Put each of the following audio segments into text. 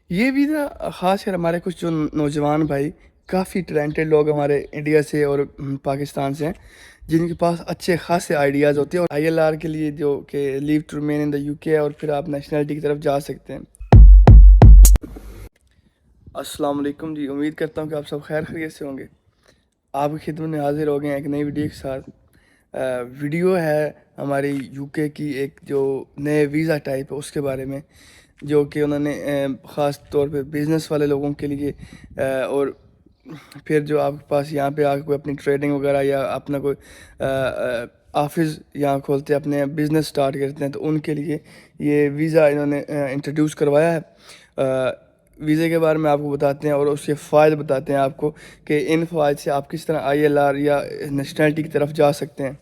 ये वीज़ा ख़ास कर हमारे कुछ जो नौजवान भाई काफ़ी टैलेंटेड लोग हमारे इंडिया से और पाकिस्तान से हैं, जिनके पास अच्छे ख़ासे आइडियाज़ होते हैं और आईएलआर के लिए जो कि leave to remain in the UK है और फिर आप नेशनलिटी की तरफ जा सकते हैं। अस्सलाम वालेकुम जी, उम्मीद करता हूँ कि आप सब खैर खैरियत से होंगे। आपकी खिदमत में हाजिर हो गए हैं एक नई वीडियो के साथ। वीडियो है हमारी यूके की एक जो नए वीज़ा टाइप है उसके बारे में, जो कि उन्होंने ख़ास तौर पे बिज़नेस वाले लोगों के लिए और फिर जो आपके पास यहाँ पे आके कोई अपनी ट्रेडिंग वगैरह या अपना कोई ऑफिस यहाँ खोलते हैं, अपने बिज़नेस स्टार्ट करते हैं, तो उनके लिए ये वीज़ा इन्होंने इंट्रोड्यूस करवाया है। वीज़े के बारे में आपको बताते हैं और उसके फ़ायदे बताते हैं आपको कि इन फ़ायदे से आप किस तरह आईएलआर या नेशनलिटी की तरफ जा सकते हैं।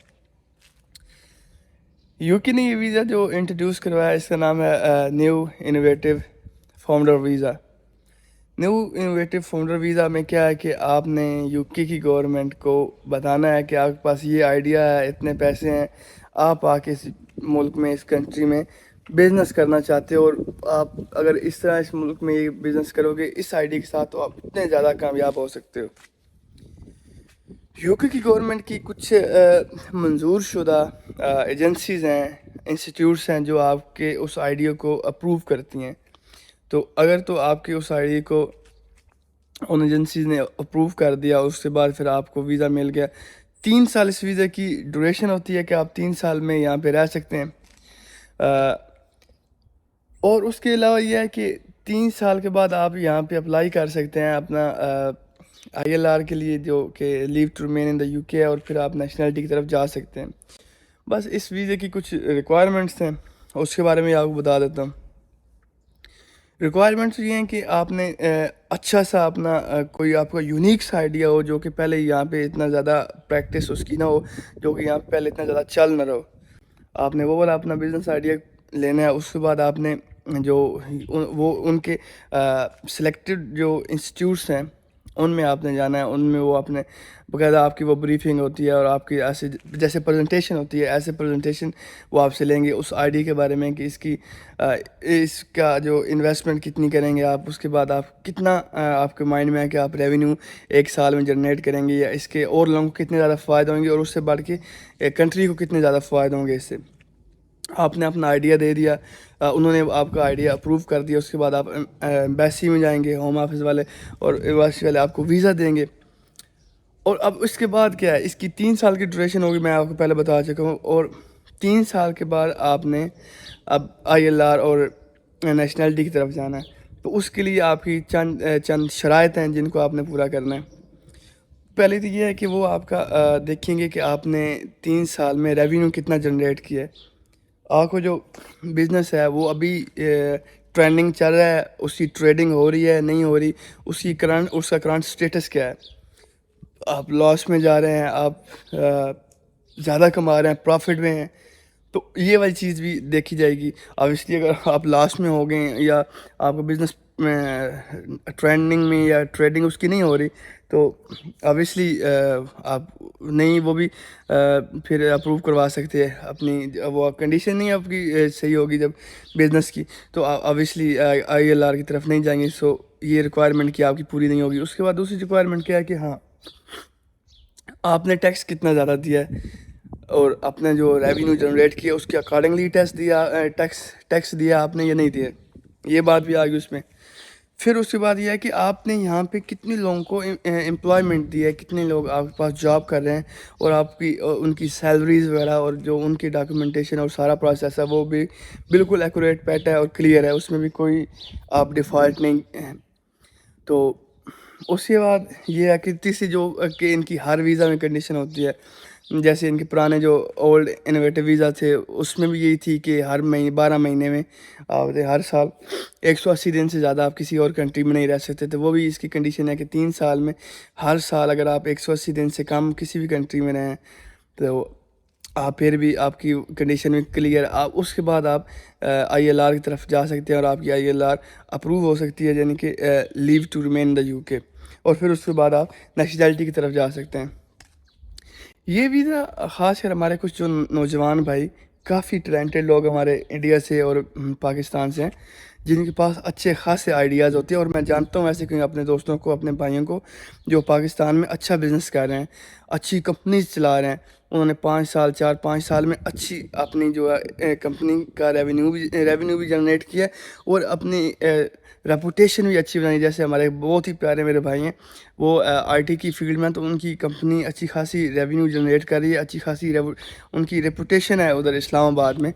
यूके ने ये वीज़ा जो इंट्रोड्यूस करवाया इसका नाम है new innovative founder visa. New innovative founder visa में क्या है कि आपने यूके की गवर्नमेंट को बताना है कि आपके पास ये आइडिया है, इतने पैसे हैं, आप आके इस मुल्क में, इस कंट्री में बिज़नेस करना चाहते हो और आप अगर इस तरह इस मुल्क में ये बिज़नेस करोगे इस आइडिया के साथ, तो आप इतने ज़्यादा कामयाब हो सकते हो। यूके की गवर्नमेंट की कुछ मंजूर शुदा एजेंसीज़ हैं, इंस्टीट्यूट्स हैं जो आपके उस आइडिया को अप्रूव करती हैं। तो अगर तो आपके उस आइडिया को उन एजेंसीज ने अप्रूव कर दिया, उसके बाद फिर आपको वीज़ा मिल गया। 3 साल इस वीज़ा की ड्यूरेशन होती है कि आप 3 साल में यहाँ पे रह सकते हैं। और उसके अलावा यह है कि 3 साल के बाद आप यहाँ पे अप्लाई कर सकते हैं अपना आईएलआर के लिए, जो कि leave to remain in the UK है, और फिर आप नेशनलिटी की तरफ जा सकते हैं। बस इस वीज़े की कुछ रिक्वायरमेंट्स हैं, उसके बारे में आपको बता देता हूँ। रिक्वायरमेंट्स ये हैं कि आपने अच्छा सा अपना कोई आपका यूनिक सा आइडिया हो, जो कि पहले यहाँ पे इतना ज़्यादा प्रैक्टिस उसकी ना हो, जो कि यहाँ पे पहले इतना ज़्यादा चल ना रहो। आपने वो वाला अपना बिज़नेस आइडिया लेना है। उसके बाद आपने जो वो उनके सिलेक्टेड जो इंस्टीट्यूट्स हैं उनमें आपने जाना है। उनमें वो अपने बाकायदा आपकी वो ब्रीफिंग होती है और आपकी ऐसे जैसे प्रेजेंटेशन होती है, ऐसे प्रेजेंटेशन वो आपसे लेंगे उस आइडिया के बारे में कि इसका जो इन्वेस्टमेंट कितनी करेंगे आप, उसके बाद आप कितना आपके माइंड में है कि आप रेवेन्यू 1 साल में जनरेट करेंगे, या इसके और लोगों को कितने ज़्यादा फ़ायदे होंगे और उससे बढ़ के कंट्री को कितने ज़्यादा फ़ायदे होंगे इससे। आपने अपना आइडिया दे दिया, उन्होंने आपका आइडिया अप्रूव कर दिया। उसके बाद आप एम्बेसी में जाएंगे, होम ऑफिस वाले और एम्बेसी वाले आपको वीज़ा देंगे। और अब इसके बाद क्या है, इसकी 3 साल की ड्यूरेशन होगी, मैं आपको पहले बता चुका हूँ। और 3 साल के बाद आपने अब आईएलआर और नेशनलिटी की तरफ जाना है। तो उसके लिए आपकी चंद शराइत हैं जिनको आपने पूरा करना है। पहले तो ये है कि वो आपका देखेंगे कि आपने 3 साल में रेवेन्यू कितना जनरेट किया है। आपको जो बिज़नेस है वो अभी ट्रेंडिंग चल रहा है, उसकी ट्रेडिंग हो रही है नहीं हो रही, उसका करंट स्टेटस क्या है। आप लॉस में जा रहे हैं, आप ज़्यादा कमा रहे हैं, प्रॉफिट में हैं, तो ये वाली चीज़ भी देखी जाएगी। ऑब्वियसली अगर आप लॉस में हो गए या आपका बिज़नेस में ट्रेंडिंग में या ट्रेडिंग उसकी नहीं हो रही, तो ऑब्वियसली आप नहीं वो भी फिर अप्रूव करवा सकते हैं। अपनी वो कंडीशन नहीं आपकी सही होगी जब बिज़नेस की, तो ऑब्वियसली आईएलआर की तरफ नहीं जाएंगे। सो ये रिक्वायरमेंट की आपकी पूरी नहीं होगी। उसके बाद दूसरी रिक्वायरमेंट क्या है कि हाँ, आपने टैक्स कितना ज़्यादा दिया है और आपने जो रेवेन्यू जनरेट किया उसके अकॉर्डिंगली टैक्स दिया आपने या नहीं दिया, ये बात भी आ गई उसमें। फिर उसके बाद ये है कि आपने यहाँ पे कितने लोगों को एम्प्लॉयमेंट दिया है, कितने लोग आपके पास जॉब कर रहे हैं, और आपकी उनकी सैलरीज वगैरह और जो उनकी डॉक्यूमेंटेशन और सारा प्रोसेस है वो भी बिल्कुल एक्यूरेट पैट है और क्लियर है, उसमें भी कोई आप डिफ़ॉल्ट नहीं तो उसके बाद ये है कि तीसरी जो कि इनकी हर वीज़ा में कंडीशन होती है। जैसे इनके पुराने जो ओल्ड इनोवेटिव वीज़ा थे उसमें भी यही थी कि हर महीने 12 महीने में आप हर साल 180 दिन से ज़्यादा आप किसी और कंट्री में नहीं रह सकते थे। वो भी इसकी कंडीशन है कि 3 साल में हर साल अगर आप 180 दिन से कम किसी भी कंट्री में रहें, तो आप फिर भी आपकी कंडीशन में क्लियर, आप उसके बाद आप आईएलआर की तरफ जा सकते हैं और आपकी आईएलआर अप्रूव हो सकती है, यानी कि leave to remain in the UK. और फिर उसके बाद आप नेशनलिटी की तरफ जा सकते हैं। ये वीज़ा ख़ास कर हमारे कुछ जो नौजवान भाई काफ़ी टैलेंटेड लोग हमारे इंडिया से और पाकिस्तान से हैं, جن کے پاس اچھے خاصے آئیڈیاز ہوتے ہیں، اور میں جانتا ہوں ایسے کہیں اپنے دوستوں کو، اپنے بھائیوں کو جو پاکستان میں اچھا بزنس کر رہے ہیں، اچھی کمپنیز چلا رہے ہیں. انہوں نے 5 سال میں اچھی اپنی جو ہے کمپنی کا ریونیو بھی جنریٹ کیا ہے، اور اپنی ریپوٹیشن بھی اچھی بنائی. جیسے ہمارے بہت ہی پیارے میرے بھائی ہیں، وہ آئی ٹی کی فیلڈ میں، تو ان کی کمپنی اچھی خاصی ریونیو جنریٹ کر رہی ہے، اچھی خاصی ان کی ریپوٹیشن ہے ادھر اسلام آباد میں.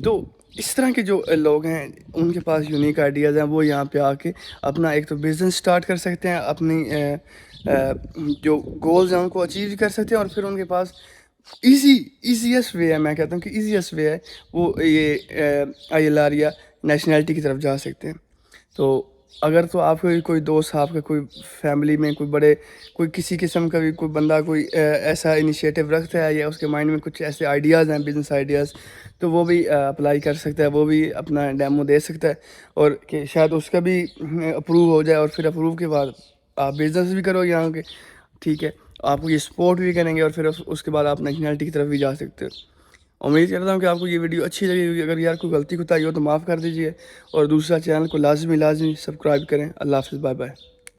تو اس طرح کے جو لوگ ہیں، ان کے پاس یونیک آئیڈیاز ہیں، وہ یہاں پہ آ کے اپنا ایک تو بزنس سٹارٹ کر سکتے ہیں، اپنی جو گولز ہیں ان کو اچیو کر سکتے ہیں، اور پھر ان کے پاس ایزیسٹ وے ہے، میں کہتا ہوں کہ ایزیسٹ وے ہے، وہ یہ ILR یا نیشنلٹی کی طرف جا سکتے ہیں. تو اگر تو آپ کو کوئی دوست، آپ کا کوئی فیملی میں کوئی کسی قسم کا بھی کوئی بندہ کوئی ایسا انیشیٹو رکھتا ہے، یا اس کے مائنڈ میں کچھ ایسے آئیڈیاز ہیں، بزنس آئیڈیاز، تو وہ بھی اپلائی کر سکتا ہے، وہ بھی اپنا ڈیمو دے سکتا ہے، اور کہ شاید اس کا بھی اپروو ہو جائے، اور پھر اپروو کے بعد آپ بزنس بھی کرو یہاں کے. ٹھیک ہے، آپ کو یہ سپورٹ بھی کریں گے، اور پھر اس کے بعد آپ نیشنلٹی کی طرف بھی جا سکتے ہو. امید کرتا ہوں کہ آپ کو یہ ویڈیو اچھی لگے گی. اگر یار کوئی غلطی کوتاہی ہو تو معاف کر دیجیے، اور دوسرا چینل کو لازمی سبسکرائب کریں. اللہ حافظ، بائے بائے.